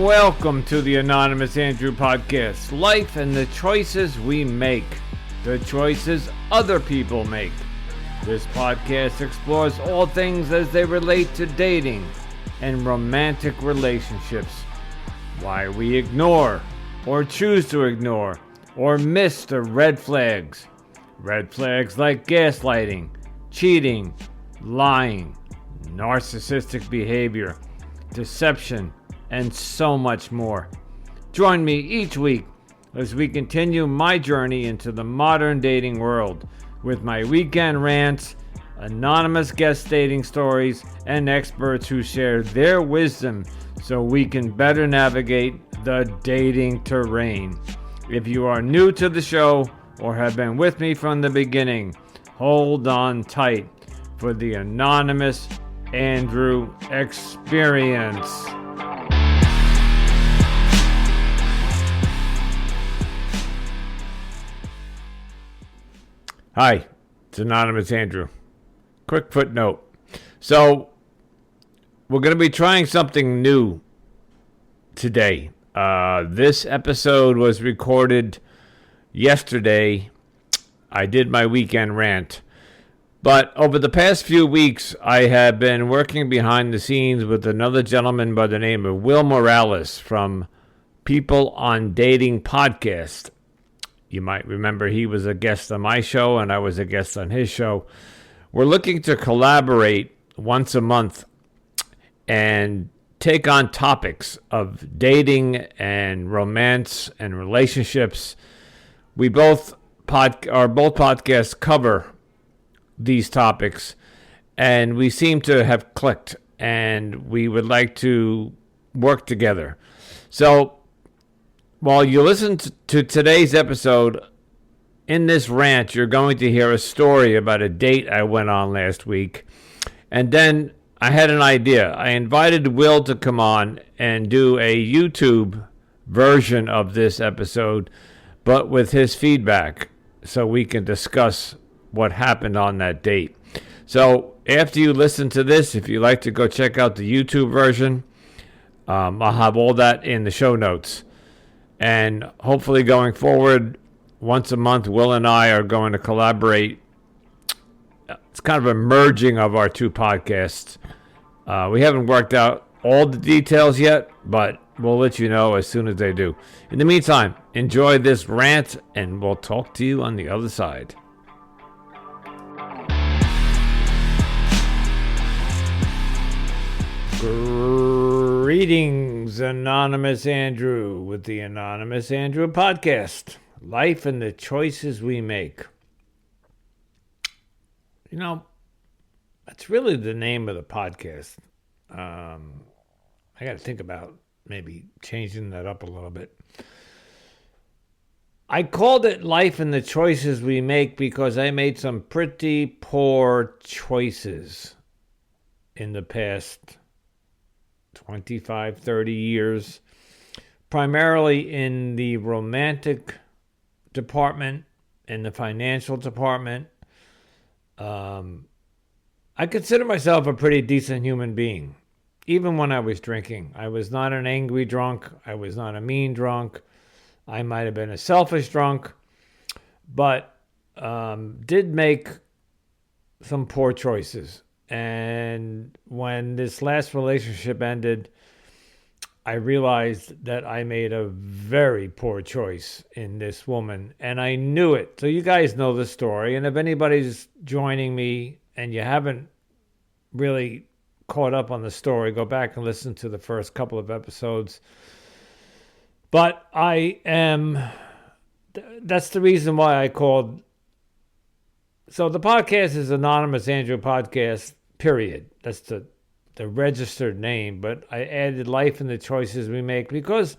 welcome to the Anonymous Andrew podcast. Life and the choices we make, the choices other people make. This podcast explores all things as they relate to dating and romantic relationships. Why we ignore, or choose to ignore, or miss the red flags. Red flags like gaslighting, cheating, lying, narcissistic behavior, deception, and so much more. Join me each week as we continue my journey into the modern dating world with my weekend rants, anonymous guest dating stories, and experts who share their wisdom so we can better navigate the dating terrain. If you are new to the show or have been with me from the beginning, hold on tight for the Anonymous Andrew experience. Hi, it's Anonymous Andrew. Quick footnote. So, we're going to be trying something new today. This episode was recorded yesterday. I did my weekend rant. But over the past few weeks, I have been working behind the scenes with another gentleman by the name of Will Morales from People on Dating podcast. You might remember he was a guest on my show and I was a guest on his show. We're looking to collaborate once a month and take on topics of dating and romance and relationships. We both podcasts cover these topics, and we seem to have clicked, and we would like to work together. So while you listen to today's episode, in this rant, you're going to hear a story about a date I went on last week. And then I had an idea. I invited Will to come on and do a YouTube version of this episode, but with his feedback, so we can discuss what happened on that date. So after you listen to this, if you'd like to go check out the YouTube version, I'll have all that in the show notes. And hopefully going forward, once a month, Will and I are going to collaborate. It's kind of a merging of our two podcasts. We haven't worked out all the details yet, but we'll let you know as soon as they do. In the meantime, enjoy this rant, and we'll talk to you on the other side. Greetings, Anonymous Andrew, with the Anonymous Andrew podcast. Life and the choices we make. You know, that's really the name of the podcast. I got to think about maybe changing that up a little bit. I called it Life and the Choices We Make because I made some pretty poor choices in the past 25, 30 years, primarily in the romantic department, in the financial department. I consider myself a pretty decent human being, even when I was drinking. I was not an angry drunk. I was not a mean drunk. I might have been a selfish drunk, but did make some poor choices. And when this last relationship ended, I realized that I made a very poor choice in this woman, and I knew it. So you guys know the story, and if anybody's joining me and you haven't really caught up on the story, go back and listen to the first couple of episodes. But that's the reason why I called. So the podcast is Anonymous Andrew Podcast, period. That's the registered name, but I added Life and the Choices We Make because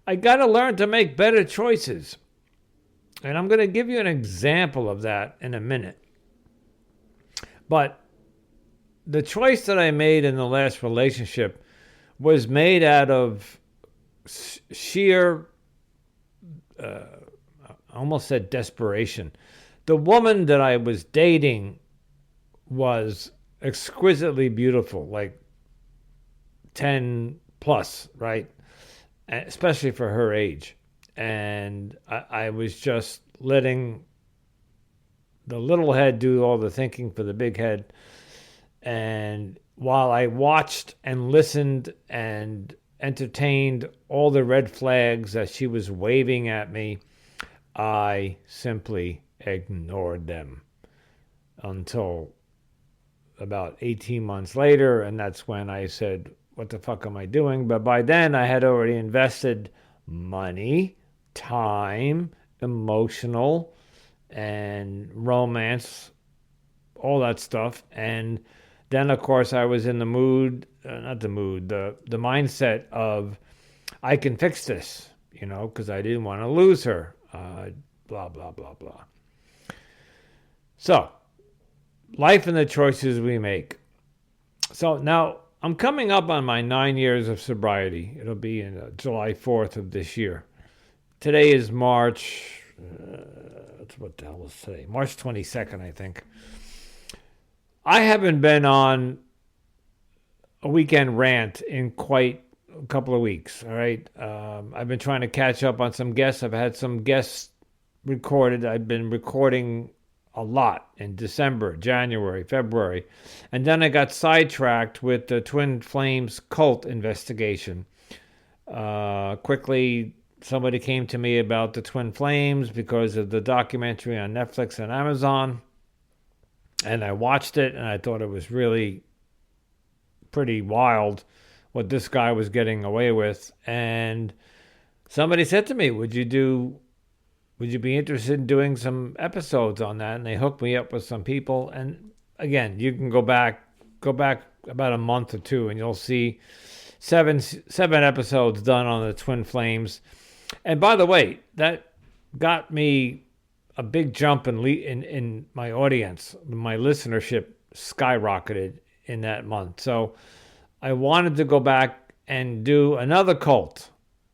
I got to learn to make better choices. And I'm going to give you an example of that in a minute. But the choice that I made in the last relationship was made out of sheer, I almost said desperation. The woman that I was dating was exquisitely beautiful, like 10 plus, right? especially for her age. And I was just letting the little head do all the thinking for the big head. And while I watched and listened and entertained all the red flags that she was waving at me, I simply ignored them until about 18 months later. And that's when I said, what the fuck am I doing? But by then I had already invested money, time, emotional, and romance, all that stuff. And then, of course, I was in the mood, not the mood, the mindset of, I can fix this, because I didn't want to lose her, blah, blah, blah, blah. So, life and the choices we make. So now, I'm coming up on my 9 years of sobriety. It'll be in July 4th of this year. Today is March, what the hell is today? March 22nd, I think. I haven't been on a weekend rant in quite a couple of weeks, all right? I've been trying to catch up on some guests. I've had some guests recorded. I've been recording a lot in December, January, February. And then I got sidetracked with the Twin Flames cult investigation. Quickly, somebody came to me about the Twin Flames because of the documentary on Netflix and Amazon. And I watched it, and I thought it was really pretty wild what this guy was getting away with. And somebody said to me, would you be interested in doing some episodes on that? And they hooked me up with some people. And again, you can go back about a month or two, and you'll see seven episodes done on the Twin Flames. And by the way, that got me a big jump in my audience. My listenership skyrocketed in that month. So I wanted to go back and do another cult,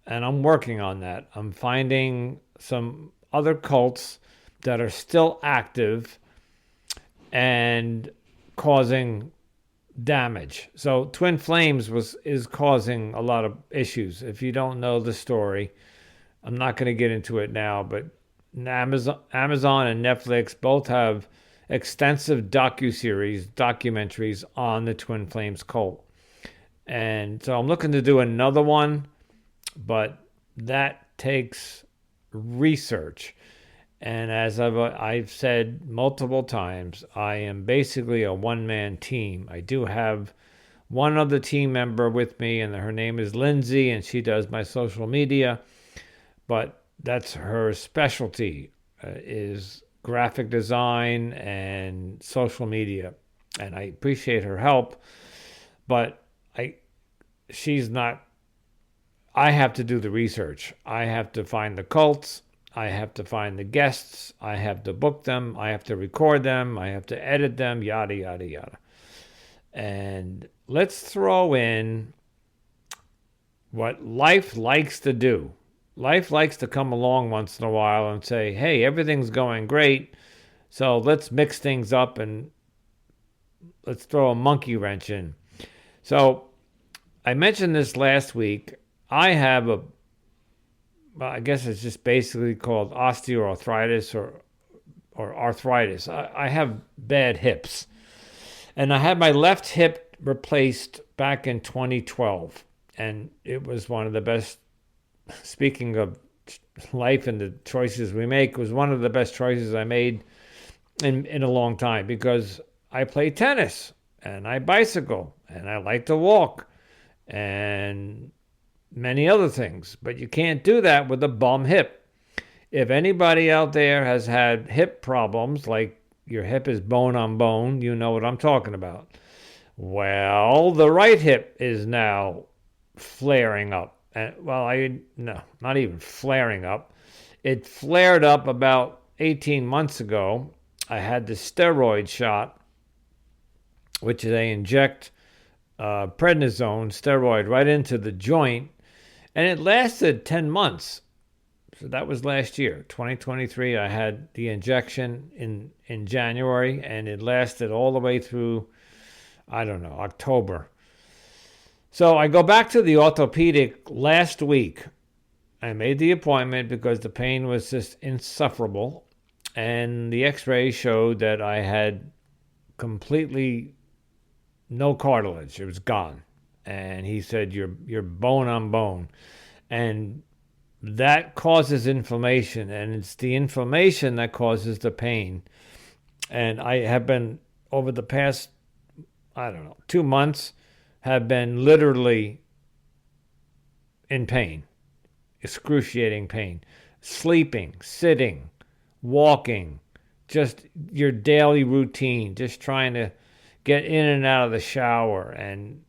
and I'm working on that. I'm finding some other cults that are still active and causing damage. So Twin Flames is causing a lot of issues. If you don't know the story, I'm not going to get into it now, but Amazon and Netflix both have extensive documentaries on the Twin Flames cult. And so I'm looking to do another one, but that takes research. And as I've said multiple times, I am basically a one-man team. I do have one other team member with me, and her name is Lindsay, and she does my social media. But that's her specialty, is graphic design and social media. And I appreciate her help, but she's not. I have to do the research. I have to find the cults. I have to find the guests. I have to book them. I have to record them. I have to edit them, yada, yada, yada. And let's throw in what life likes to do. Life likes to come along once in a while and say, hey, everything's going great, so let's mix things up and let's throw a monkey wrench in. So I mentioned this last week. I have I guess it's just basically called osteoarthritis or arthritis. I have bad hips. And I had my left hip replaced back in 2012. And it was one of the best, speaking of life and the choices we make, was one of the best choices I made in a long time, because I play tennis and I bicycle and I like to walk and many other things. But you can't do that with a bum hip. If anybody out there has had hip problems, like your hip is bone on bone, you know what I'm talking about. Well, the right hip is now flaring up. And, not even flaring up. It flared up about 18 months ago. I had the steroid shot, which they inject prednisone steroid right into the joint, and it lasted 10 months. So that was last year, 2023. I had the injection in January, and it lasted all the way through, October. So I go back to the orthopedic last week. I made the appointment because the pain was just insufferable. And the x-ray showed that I had completely no cartilage. It was gone. And he said, you're bone on bone. And that causes inflammation. And it's the inflammation that causes the pain. And I have been, over the past, 2 months, have been literally in pain, excruciating pain, sleeping, sitting, walking, just your daily routine, just trying to get in and out of the shower and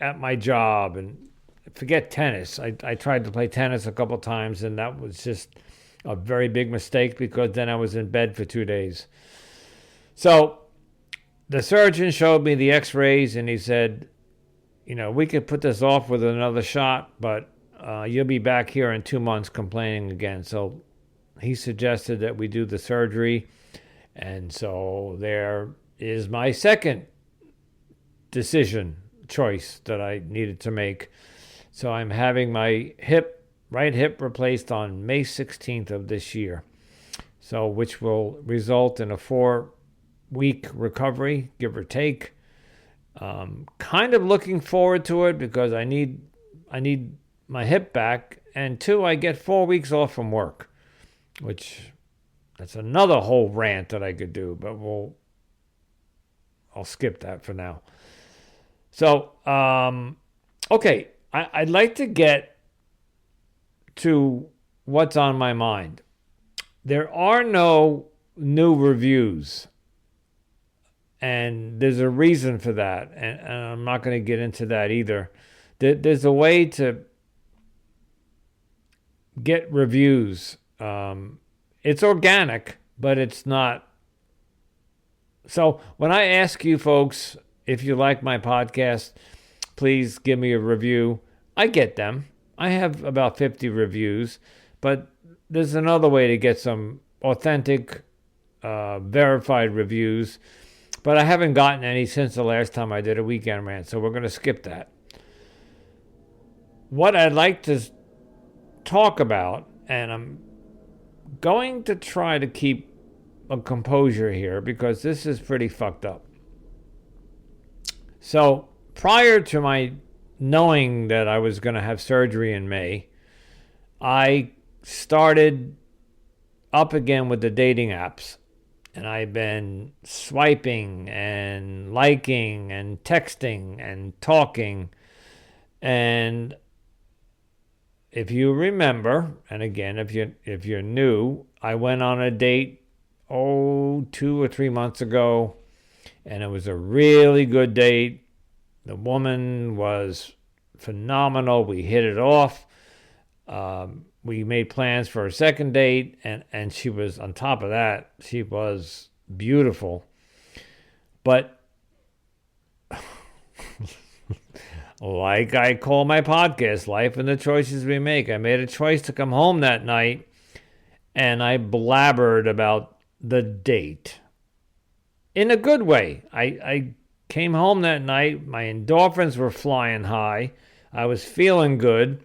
at my job. And forget tennis. I tried to play tennis a couple times, and that was just a very big mistake because then I was in bed for 2 days. So the surgeon showed me the x-rays, and he said, we could put this off with another shot, but you'll be back here in 2 months complaining again. So he suggested that we do the surgery. And so there is my second choice that I needed to make. So I'm having my right hip replaced on May 16th of this year. So which will result in a 4-week recovery, give or take. Kind of looking forward to it because I need my hip back, and 2, I get 4 weeks off from work, which that's another whole rant that I could do, but I'll skip that for now. So, okay, I'd like to get to what's on my mind. There are no new reviews. And there's a reason for that, and I'm not going to get into that either. There's a way to get reviews. It's organic, but it's not. So when I ask you folks, if you like my podcast, please give me a review. I get them. I have about 50 reviews, but there's another way to get some authentic, verified reviews. But I haven't gotten any since the last time I did a weekend rant, so we're going to skip that. What I'd like to talk about, and I'm going to try to keep a composure here because this is pretty fucked up. So prior to my knowing that I was going to have surgery in May, I started up again with the dating apps. And I've been swiping and liking and texting and talking. And if you remember, and again, if you're new, I went on a date, 2 or 3 months ago, and it was a really good date. The woman was phenomenal. We hit it off. We made plans for a second date, and she was, on top of that, she was beautiful. But like I call my podcast, Life and the Choices We Make, I made a choice to come home that night, and I blabbered about the date. In a good way. I came home that night, my endorphins were flying high, I was feeling good.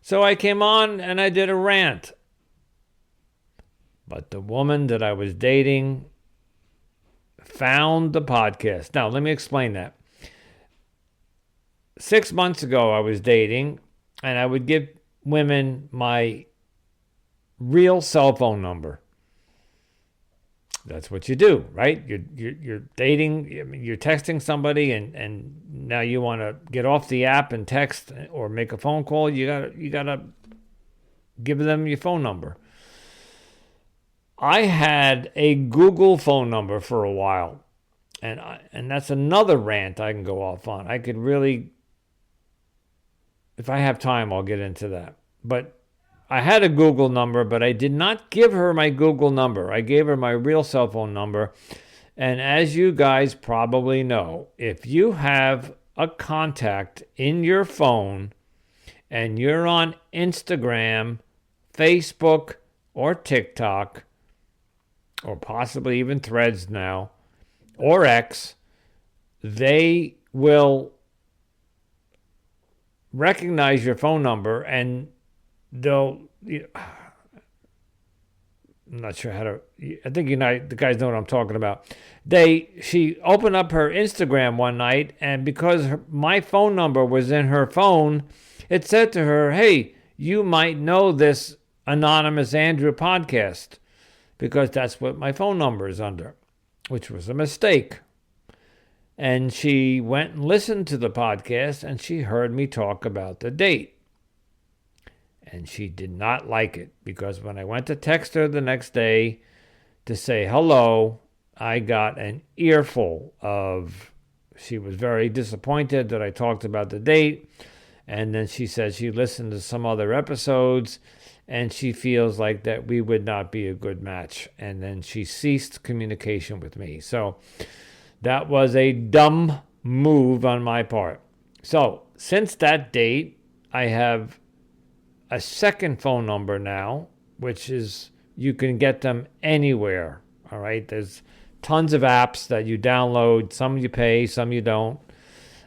So I came on and I did a rant. But the woman that I was dating found the podcast. Now, let me explain that. 6 months ago, I was dating, and I would give women my real cell phone number. That's what you do, right? You're dating, you're texting somebody, and now you want to get off the app and text or make a phone call. You gotta give them your phone number. I had a Google phone number for a while, and that's another rant I can go off on. I could really, if I have time, I'll get into that. But I had a Google number, but I did not give her my Google number. I gave her my real cell phone number. And as you guys probably know, if you have a contact in your phone and you're on Instagram, Facebook, or TikTok, or possibly even Threads now, or X, they will recognize your phone number, and they'll. I'm not sure how to. I think the guys know what I'm talking about. She opened up her Instagram one night, and because my phone number was in her phone, it said to her, "Hey, you might know this Anonymous Andrew podcast," because that's what my phone number is under, which was a mistake. And she went and listened to the podcast, and she heard me talk about the date. And she did not like it, because when I went to text her the next day to say hello, I got an earful of, she was very disappointed that I talked about the date. And then she said she listened to some other episodes, and she feels like that we would not be a good match. And then she ceased communication with me. So that was a dumb move on my part. So since that date, I have a second phone number now, which is, you can get them anywhere. All right. There's tons of apps that you download. Some you pay, some you don't.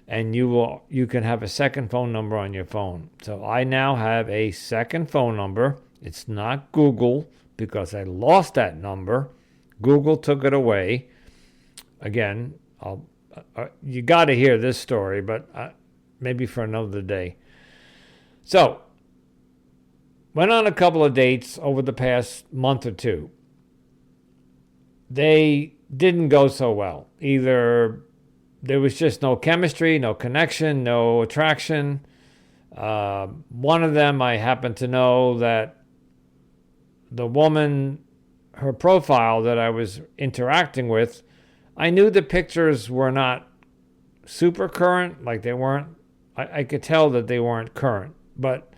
And you can have a second phone number on your phone. So I now have a second phone number. It's not Google, because I lost that number. Google took it away. Again, you got to hear this story, but maybe for another day. So, went on a couple of dates over the past month or two. They didn't go so well. Either there was just no chemistry, no connection, no attraction. One of them, I happen to know that the woman, her profile that I was interacting with, I knew the pictures were not super current, like they weren't, I could tell that they weren't current, but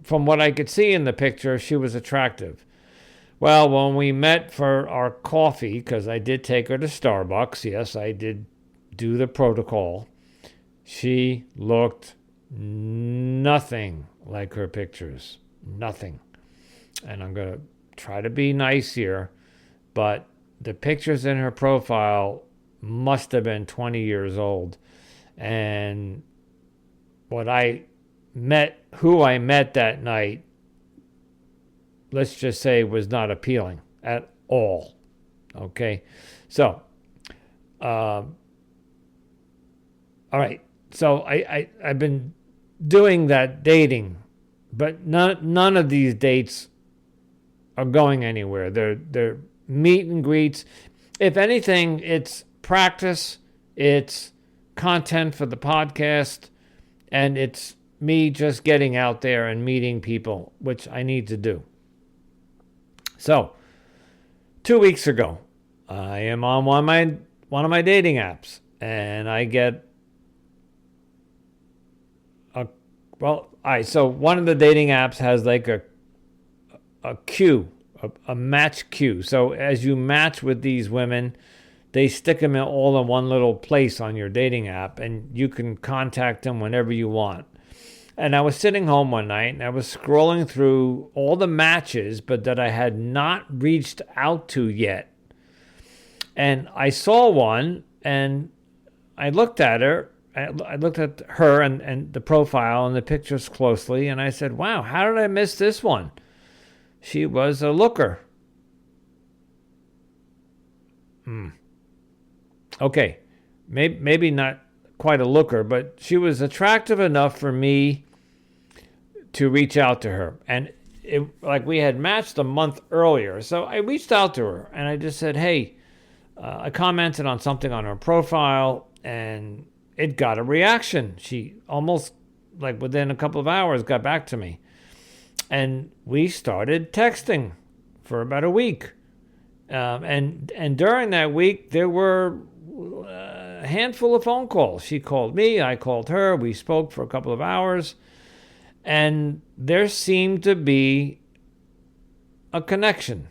from what I could see in the picture, she was attractive. Well, when we met for our coffee, because I did take her to Starbucks, yes, I did do the protocol, she looked nothing like her pictures. Nothing. And I'm going to try to be nice here, but the pictures in her profile must have been 20 years old. And who I met that night, let's just say, was not appealing at all. Okay? So, all right. So I've been doing that dating, but none of these dates are going anywhere. They're meet and greets. If anything, it's practice, it's content for the podcast, and it's me just getting out there and meeting people, which I need to do. So, 2 weeks ago, I am on one of my dating apps, and I get so one of the dating apps has like a queue, a match queue. So as you match with these women, they stick them all in one little place on your dating app, and you can contact them whenever you want. And I was sitting home one night, and I was scrolling through all the matches, but that I had not reached out to yet. And I saw one, and I looked at her. I looked at her and the profile and the pictures closely, and I said, wow, how did I miss this one? She was a looker. Okay, maybe not quite a looker, but she was attractive enough for me to reach out to her. And we had matched a month earlier, so I reached out to her, and I just said, hey, I commented on something on her profile, and it got a reaction. She almost, within a couple of hours, got back to me. And we started texting for about a week. And during that week, there were a handful of phone calls. She called me, I called her, we spoke for a couple of hours, and there seemed to be a connection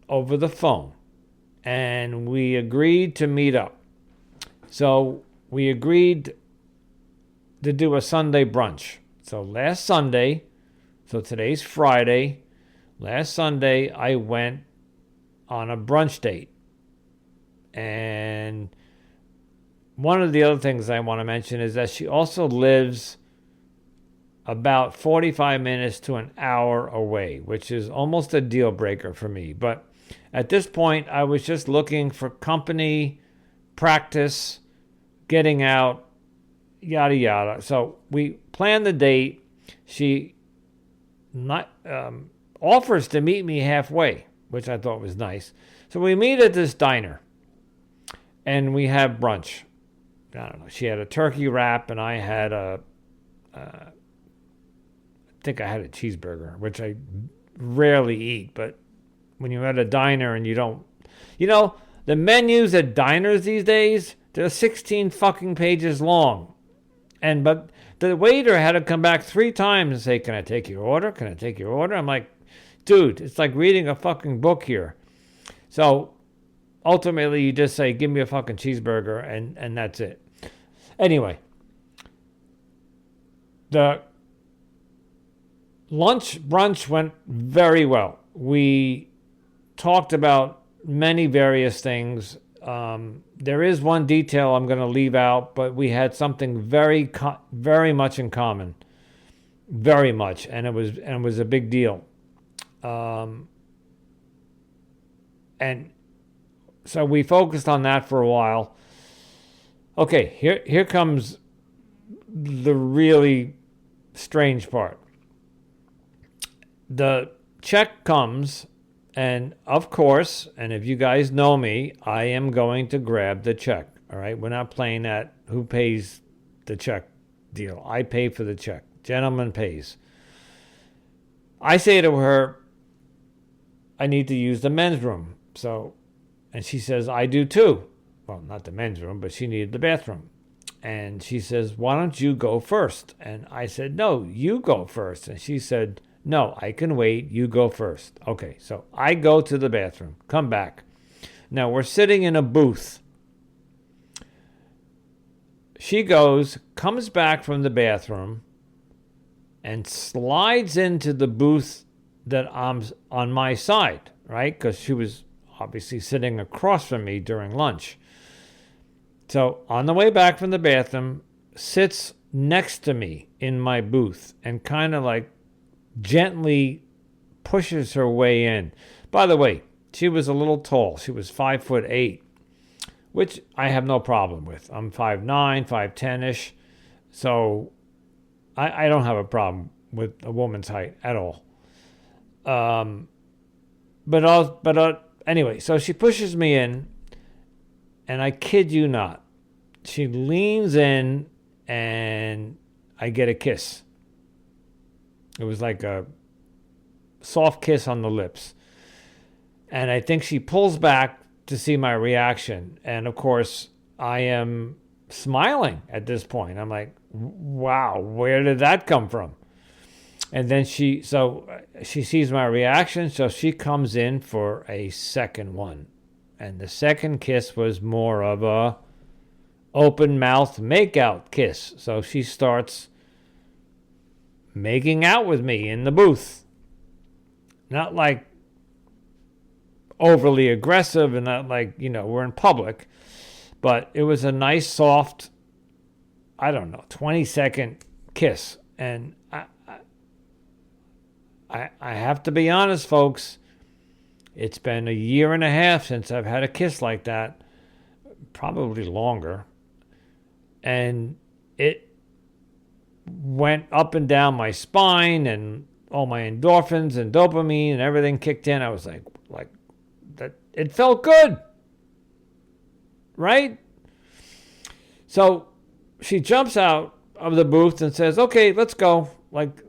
over the phone. And we agreed to meet up. So we agreed to do a Sunday brunch. So last Sunday, so today's Friday, last Sunday I went on a brunch date. And one of the other things I want to mention is that she also lives about 45 minutes to an hour away, which is almost a deal breaker for me. But at this point, I was just looking for company, practice, getting out, yada, yada. So we planned the date. She offers to meet me halfway, which I thought was nice. So we meet at this diner, and we have brunch. I don't know. She had a turkey wrap, and I had I think I had a cheeseburger, which I rarely eat. But when you're at a diner and you don't, the menus at diners these days, they're 16 fucking pages long. But the waiter had to come back 3 times and say, "Can I take your order? Can I take your order?" I'm like, dude, it's like reading a fucking book here. So ultimately, you just say, "Give me a fucking cheeseburger," and that's it. Anyway, the brunch went very well. We talked about many various things. There is one detail I'm going to leave out, but we had something very, very much in common, very much, and it was a big deal. And so we focused on that for a while. Okay, here comes the really strange part. The check comes, and of course, and if you guys know me, I am going to grab the check. All right, we're not playing that who pays the check deal. I pay for the check. Gentleman pays. I say to her, "I need to use the men's room." And she says, "I do too." Well, not the men's room, but she needed the bathroom. And she says, "Why don't you go first?" And I said, "No, you go first." And she said, "No, I can wait. You go first." Okay, so I go to the bathroom, come back. Now we're sitting in a booth. She comes back from the bathroom, and slides into the booth that I'm on my side, right? Because she was obviously sitting across from me during lunch. So on the way back from the bathroom, sits next to me in my booth and kind of like gently pushes her way in. By the way, she was a little tall. She was 5'8", which I have no problem with. I'm 5'9", 5'10"-ish. So I don't have a problem with a woman's height at all. Anyway, so she pushes me in, and I kid you not, she leans in and I get a kiss. It was like a soft kiss on the lips. And I think she pulls back to see my reaction. And of course, I am smiling at this point. I'm like, wow, where did that come from? And then she sees my reaction, so she comes in for a second one. And the second kiss was more of a open mouth makeout kiss. So she starts making out with me in the booth. Not like overly aggressive and not like, we're in public. But it was a nice, soft, 20-second kiss. And I have to be honest, folks. It's been a year and a half since I've had a kiss like that. Probably longer. And it went up and down my spine, and all my endorphins and dopamine and everything kicked in. I was like that. It felt good. Right? So she jumps out of the booth and says, "Okay, let's go." Like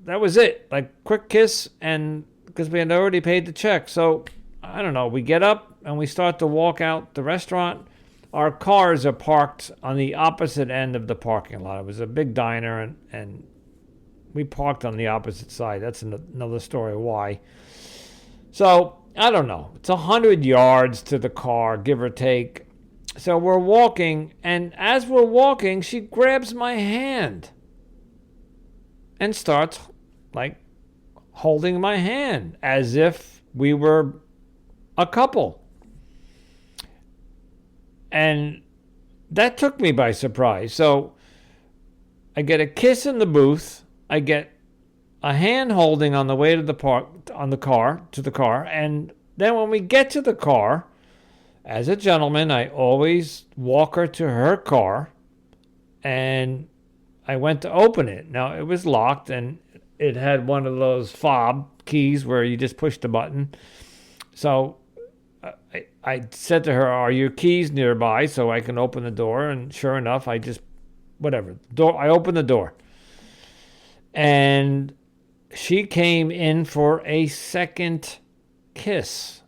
that was it. Like, quick kiss, and because we had already paid the check. So I don't know. We get up and we start to walk out the restaurant. Our cars are parked on the opposite end of the parking lot. It was a big diner, and we parked on the opposite side. That's another story why. So I don't know. It's 100 yards to the car, give or take. So we're walking, and as we're walking, she grabs my hand and starts holding my hand as if we were a couple. And that took me by surprise. So I get a kiss in the booth. I get a hand holding on the way to the car. And then when we get to the car, as a gentleman, I always walk her to her car, and I went to open it. Now, it was locked, and it had one of those fob keys where you just push the button. So I said to her, are your keys nearby so I can open the door? And sure enough, I opened the door. And she came in for a second kiss.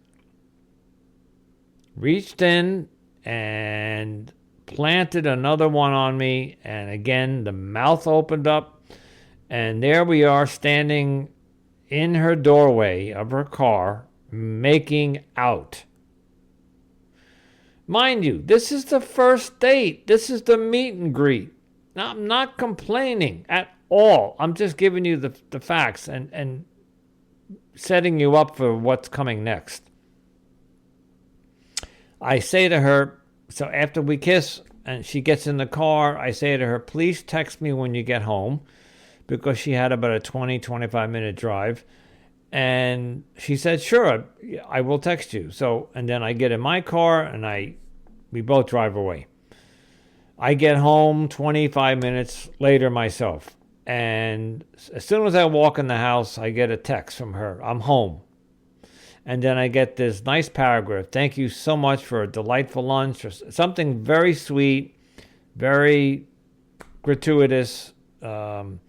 Reached in and planted another one on me. And again, the mouth opened up. And there we are standing in her doorway of her car, making out. Mind you, this is the first date. This is the meet and greet. Now, I'm not complaining at all. I'm just giving you the facts and setting you up for what's coming next. I say to her, so after we kiss and she gets in the car, I say to her, please text me when you get home, because she had about a 25 minute drive. And she said, sure, I will text you. So, and then I get in my car and we both drive away. I get home 25 minutes later myself. And as soon as I walk in the house, I get a text from her. I'm home. And then I get this nice paragraph. Thank you so much for a delightful lunch. Or something very sweet, very gratuitous. And,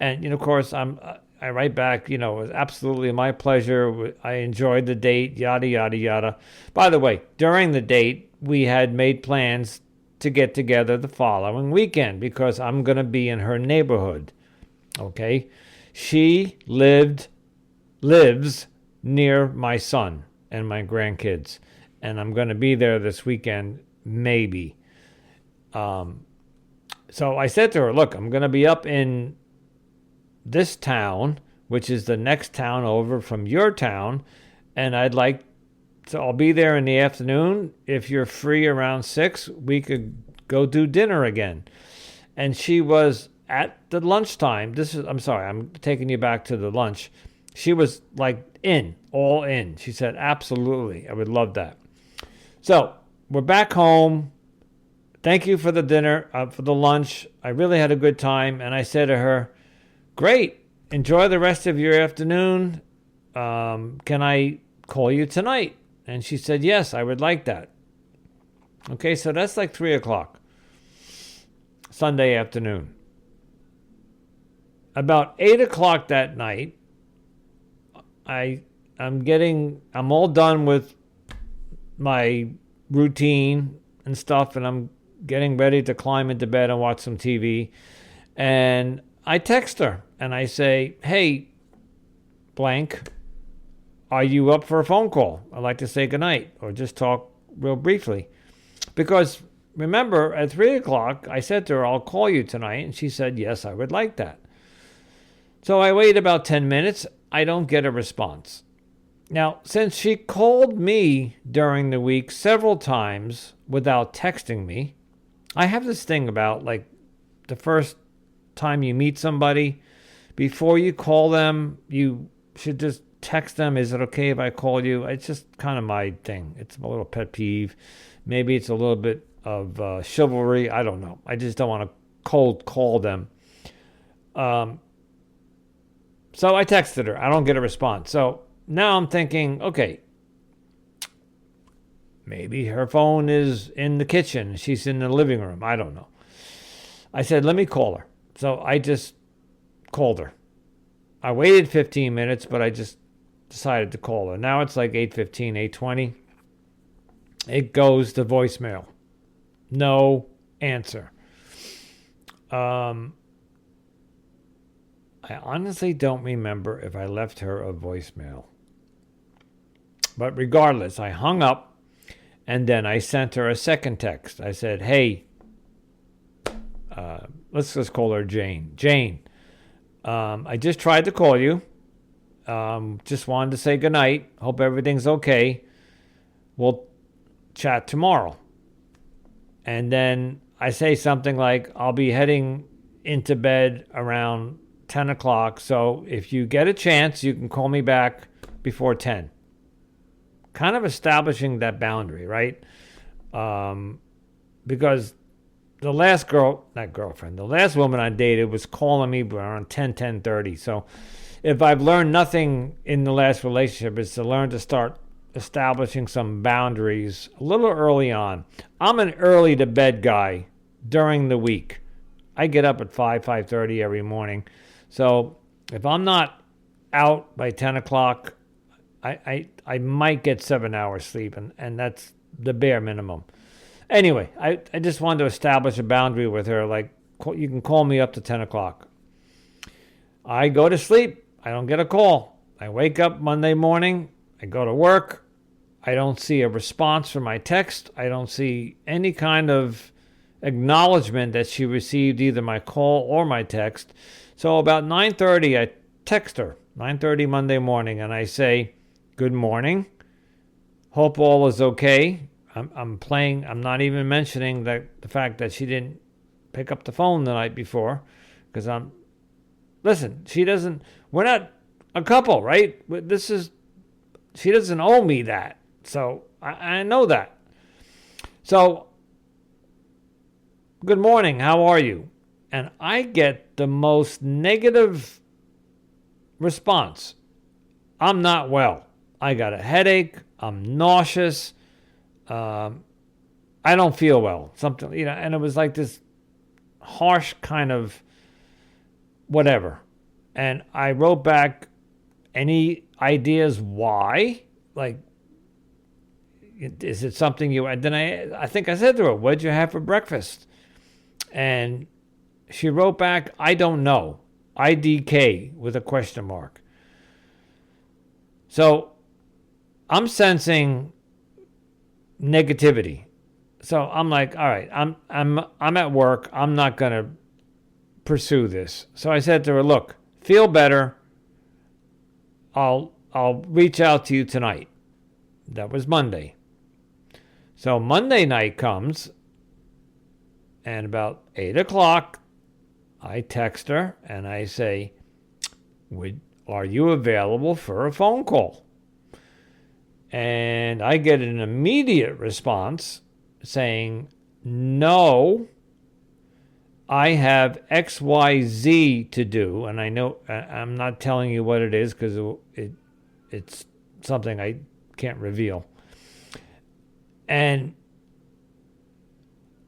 of course, I write back, it was absolutely my pleasure. I enjoyed the date, yada, yada, yada. By the way, during the date, we had made plans to get together the following weekend because I'm going to be in her neighborhood. Okay? She lives near my son and my grandkids, and I'm going to be there this weekend, maybe. So I said to her, look, I'm going to be up in this town, which is the next town over from your town, and I'll be there in the afternoon. If you're free around 6, we could go do dinner again. And she was at the lunchtime. I'm taking you back to the lunch. She was all in. She said, absolutely, I would love that. So we're back home. Thank you for the dinner, for the lunch. I really had a good time. And I said to her, great, enjoy the rest of your afternoon. Can I call you tonight? And she said, yes, I would like that. Okay, so that's 3 o'clock, Sunday afternoon. About 8 o'clock that night, I'm all done with my routine and stuff, and I'm getting ready to climb into bed and watch some TV. And I text her and I say, hey, blank, are you up for a phone call? I'd like to say goodnight or just talk real briefly. Because remember, at 3 o'clock, I said to her, I'll call you tonight. And she said, yes, I would like that. So I wait about 10 minutes. I don't get a response. Now, since she called me during the week several times without texting me, I have this thing about the first time you meet somebody, before you call them, you should just text them. Is it okay if I call you? It's just kind of my thing. It's a little pet peeve. Maybe it's a little bit of chivalry. I don't know. I just don't want to cold call them. So I texted her. I don't get a response. So now I'm thinking, okay, maybe her phone is in the kitchen. She's in the living room. I don't know. I said, let me call her. So I just called her. I waited 15 minutes, but I just decided to call her. Now it's 8:15, 8:20. It goes to voicemail. No answer. I honestly don't remember if I left her a voicemail. But regardless, I hung up, and then I sent her a second text. I said, hey, let's just call her Jane. Jane, I just tried to call you. Just wanted to say goodnight. Hope everything's okay. We'll chat tomorrow. And then I say something like, I'll be heading into bed around 10 o'clock. So if you get a chance, you can call me back before 10. Kind of establishing that boundary, right? Because the last the last woman I dated was calling me around 10:30. So if I've learned nothing in the last relationship, it's to learn to start establishing some boundaries a little early on. I'm an early to bed guy during the week. I get up at 5:30 every morning. So if I'm not out by 10 o'clock, I might get 7 hours sleep, and that's the bare minimum. Anyway, I just wanted to establish a boundary with her. Like, you can call me up to 10 o'clock. I go to sleep. I don't get a call. I wake up Monday morning. I go to work. I don't see a response from my text. I don't see any kind of acknowledgement that she received either my call or my text. So about 9:30, I text her, 9:30 Monday morning, and I say, "Good morning. Hope all is okay." I'm not even mentioning the fact that she didn't pick up the phone the night before, because we're not a couple, right? She doesn't owe me that. So I know that. So, "Good morning, how are you?" And I get the most negative response. "I'm not well. I got a headache. I'm nauseous. I don't feel well." Something, and it was like this harsh kind of whatever. And I wrote back, "Any ideas why? Like, is it something you..." And then I think I said to her, "What'd you have for breakfast?" And she wrote back, "I don't know. IDK," with a question mark. So I'm sensing negativity. So I'm like, all right, I'm at work. I'm not going to pursue this. So I said to her, "Look, feel better. I'll reach out to you tonight." That was Monday. So Monday night comes, and about 8 o'clock, I text her and I say, "Are you available for a phone call?" And I get an immediate response saying, "No, I have XYZ to do." And I know I'm not telling you what it is because it's something I can't reveal. And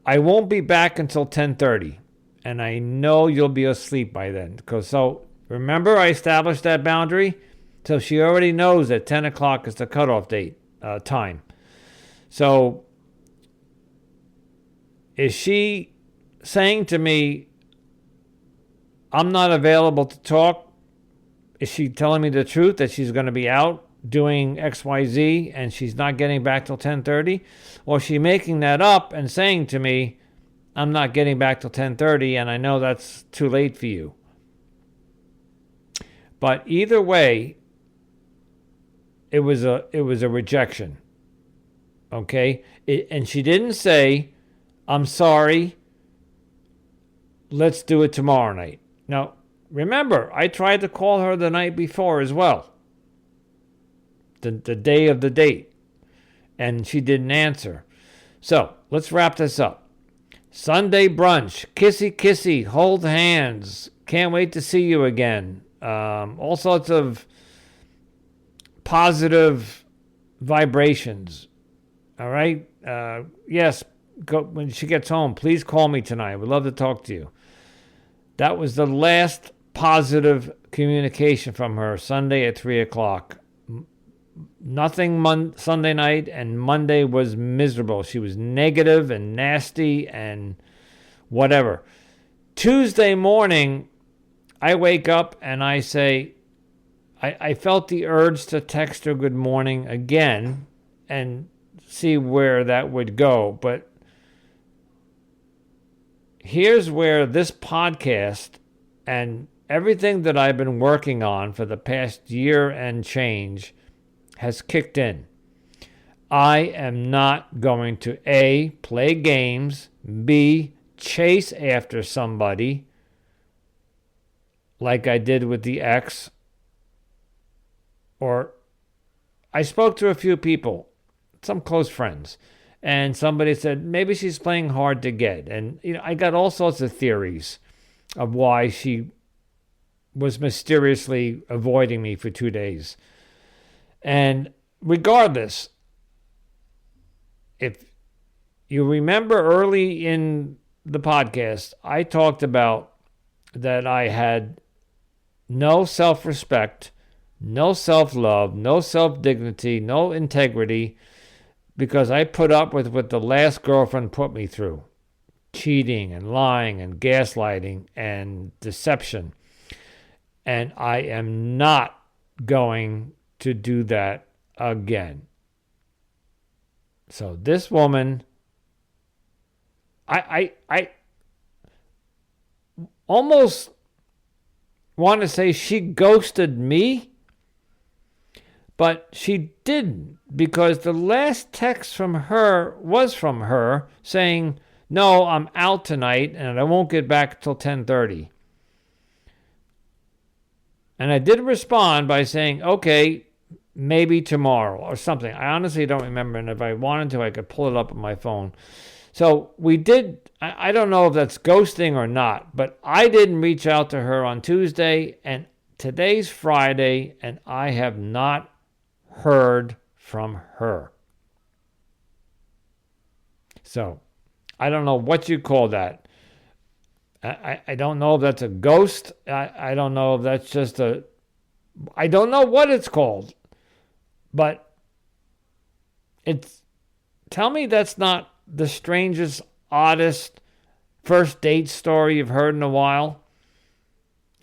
I won't be back until 10:30. And I know you'll be asleep by then. So remember, I established that boundary? So she already knows that 10 o'clock is the cutoff date time. So is she saying to me, "I'm not available to talk"? Is she telling me the truth that she's going to be out doing XYZ and she's not getting back till 10:30? Or is she making that up and saying to me, "I'm not getting back till 10:30 and I know that's too late for you"? But either way, it was a rejection. Okay? And she didn't say, "I'm sorry, let's do it tomorrow night." Now, remember, I tried to call her the night before as well, the day of the date, and she didn't answer. So let's wrap this up. Sunday brunch, kissy kissy, hold hands, can't wait to see you again. All sorts of positive vibrations. All right? Yes, when she gets home, please call me tonight. We'd love to talk to you. That was the last positive communication from her, Sunday at 3 o'clock. Nothing Sunday night, and Monday was miserable. She was negative and nasty and whatever. Tuesday morning, I wake up and I say, I felt the urge to text her good morning again and see where that would go. But here's where this podcast and everything that I've been working on for the past year and change has kicked in. I am not going to A, play games, B, chase after somebody like I did with the ex, or I spoke to a few people, some close friends, and somebody said maybe she's playing hard to get. And I got all sorts of theories of why she was mysteriously avoiding me for 2 days. And regardless, if you remember early in the podcast, I talked about that I had no self-respect, no self-love, no self-dignity, no integrity, because I put up with what the last girlfriend put me through. Cheating and lying and gaslighting and deception. And I am not going to do that again. So this woman, I almost want to say she ghosted me, but she didn't, because the last text from her was from her saying, no, I'm out tonight and I won't get back till 10:30. And I did respond by saying, okay, maybe tomorrow or something. I honestly don't remember, and if I wanted to, I could pull it up on my phone. So we did, I don't know if that's ghosting or not, but I didn't reach out to her on Tuesday, and today's Friday, and I have not heard from her. So I don't know what you call that. I don't know if that's a ghost. I don't know if that's just I don't know what it's called. But tell me that's not the strangest, oddest first date story you've heard in a while.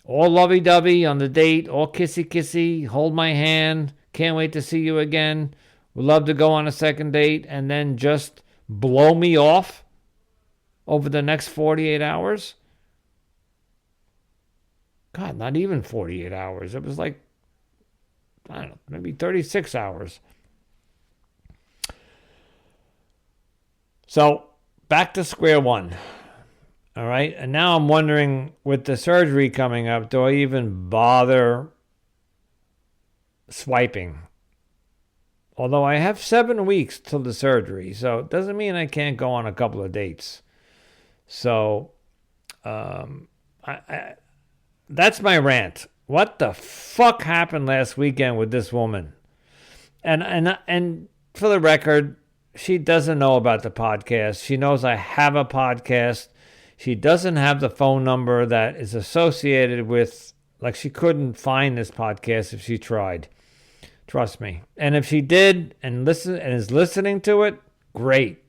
All lovey-dovey on the date, all kissy-kissy, hold my hand, can't wait to see you again, would love to go on a second date, and then just blow me off over the next 48 hours? God, not even 48 hours. It was like, I don't know, maybe 36 hours. So back to square one. All right. And now I'm wondering, with the surgery coming up, do I even bother swiping? Although I have 7 weeks till the surgery, so it doesn't mean I can't go on a couple of dates. So that's my rant. What the fuck happened last weekend with this woman? And for the record, she doesn't know about the podcast. She knows I have a podcast. She doesn't have the phone number that is associated with, like, she couldn't find this podcast if she tried. Trust me. And if she did and is listening to it, great.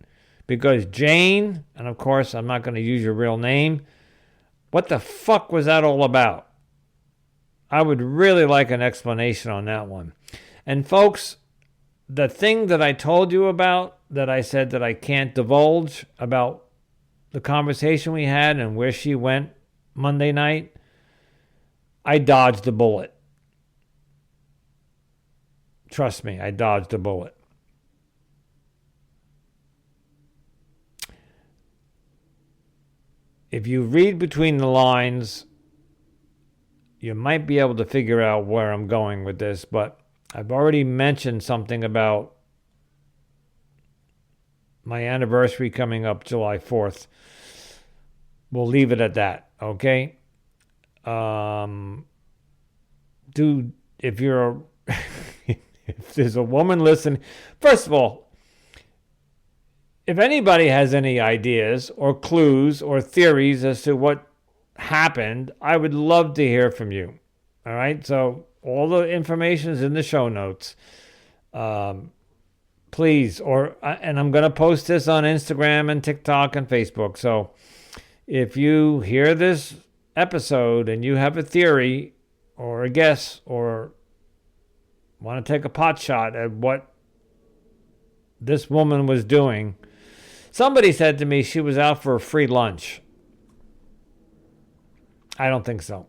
Because Jane, and of course I'm not going to use your real name, what the fuck was that all about? I would really like an explanation on that one. And folks, the thing that I told you about, that I said that I can't divulge about the conversation we had and where she went Monday night, I dodged a bullet. Trust me, I dodged a bullet. If you read between the lines, you might be able to figure out where I'm going with this, but I've already mentioned something about my anniversary coming up July 4th. We'll leave it at that, okay? If you're if there's a woman listening, first of all, if anybody has any ideas or clues or theories as to what happened, I would love to hear from you. All right? So all the information is in the show notes. Please, and I'm going to post this on Instagram and TikTok and Facebook. So if you hear this episode and you have a theory or a guess or want to take a pot shot at what this woman was doing, somebody said to me she was out for a free lunch. I don't think so.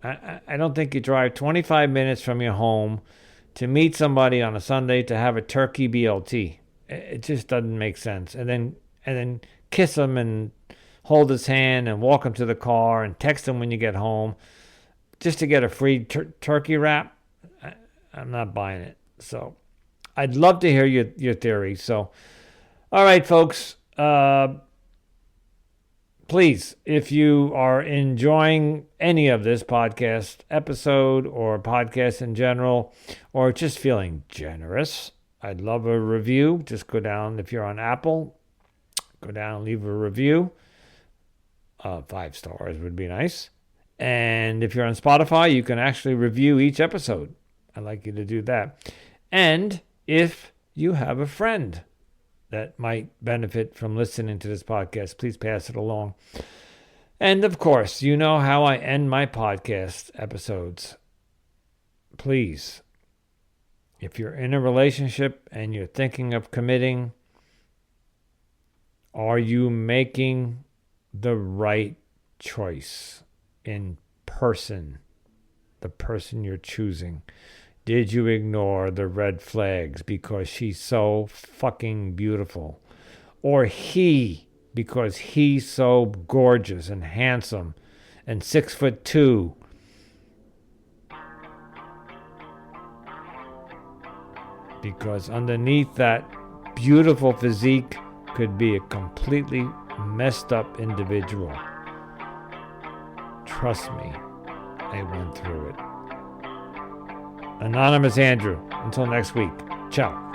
I don't think you drive 25 minutes from your home to meet somebody on a Sunday to have a turkey BLT. It just doesn't make sense. And then kiss him and hold his hand and walk him to the car and text him when you get home. just to get a free turkey wrap, I'm not buying it. So I'd love to hear your theory. So, all right, folks. Please, if you are enjoying any of this podcast episode or podcast in general, or just feeling generous, I'd love a review. Just go down, if you're on Apple, go down and leave a review. 5 stars would be nice. And if you're on Spotify, you can actually review each episode. I'd like you to do that. And if you have a friend that might benefit from listening to this podcast, please pass it along. And of course, you know how I end my podcast episodes. Please, if you're in a relationship and you're thinking of committing, are you making the right choice in person, the person you're choosing? Did you ignore the red flags because she's so fucking beautiful? Or he, because he's so gorgeous and handsome and 6'2"? Because underneath that beautiful physique could be a completely messed up individual. Trust me, I went through it. Anonymous Andrew. Until next week. Ciao.